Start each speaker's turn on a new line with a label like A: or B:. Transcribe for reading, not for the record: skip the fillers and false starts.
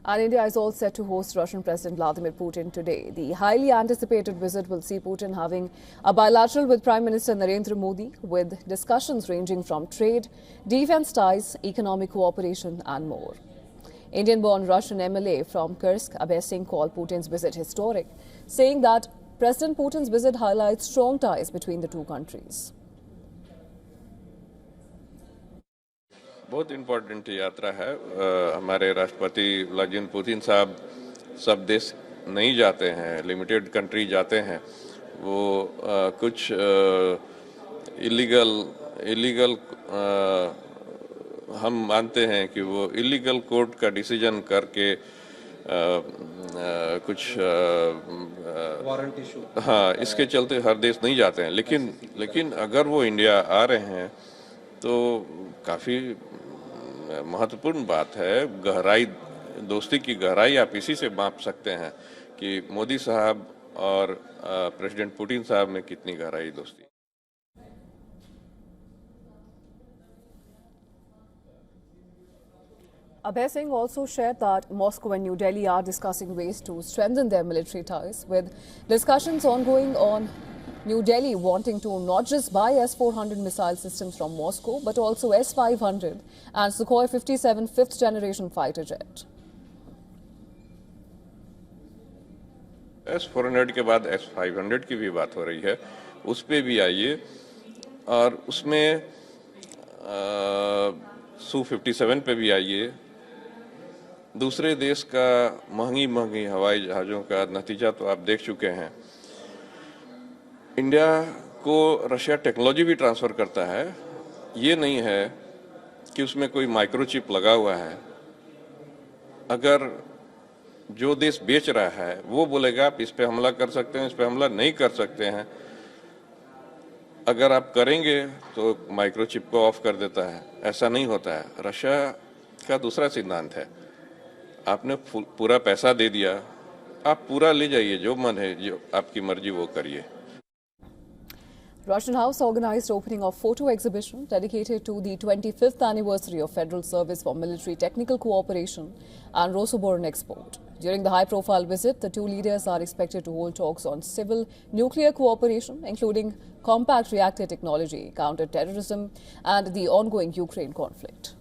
A: And India is all set to host Russian President Vladimir Putin today. The highly anticipated visit will see Putin having a bilateral with Prime Minister Narendra Modi, with discussions ranging from trade, defense ties, economic cooperation and more. Indian-born Russian MLA from Kursk, Abhay Singh, called Putin's visit historic, saying that President Putin's visit highlights strong ties between the two countries.
B: बहुत important यात्रा है। हमारे राष्ट्रपति Vladimir Putin साहब सब देश नहीं जाते हैं, लिमिटेड कंट्री जाते हैं। वो कुछ इलीगल हम मानते हैं कि वो इलीगल कोर्ट का डिसीजन करके कुछ
C: वारंट इशू,
B: हाँ, इसके चलते हर देश नहीं जाते हैं। लेकिन अगर वो इंडिया आ रहे हैं तो काफ़ी महत्वपूर्ण बात है। गहराई, दोस्ती की गहराई आप इसी से माप सकते हैं कि मोदी साहब और प्रेसिडेंट पुतिन साहब में कितनी गहराई दोस्ती।
A: Abhay Singh also shared that Moscow and New Delhi are discussing ways to strengthen their military ties, with discussions ongoing on New Delhi wanting to not just buy S-400 missile systems from Moscow, but also S-500 and Sukhoi 57 fifth-generation fighter jet.
B: S-400 के बाद S-500 की भी बात हो रही है, उस पे भी आइए। और उसमें Su-57 पे भी आइए। दूसरे देश का महंगी हवाई जहाज़ों का नतीजा तो आप देख चुके हैं। इंडिया को रशिया टेक्नोलॉजी भी ट्रांसफ़र करता है। ये नहीं है कि उसमें कोई माइक्रोचिप लगा हुआ है। अगर जो देश बेच रहा है वो बोलेगा आप इस पे हमला कर सकते हैं, इस पे हमला नहीं कर सकते हैं, अगर आप करेंगे तो माइक्रोचिप को ऑफ कर देता है। ऐसा नहीं होता है। रशिया का दूसरा सिद्धांत है, आपने पूरा पैसा दे दिया, आप पूरा ले जाइए, जो मन है, जो आपकी मर्जी वो करिए।
A: Russian House organized opening of photo exhibition dedicated to the 25th anniversary of Federal Service for Military Technical Cooperation and Rosoboron Export. During the high-profile visit, the two leaders are expected to hold talks on civil nuclear cooperation, including compact reactor technology, counter-terrorism and the ongoing Ukraine conflict.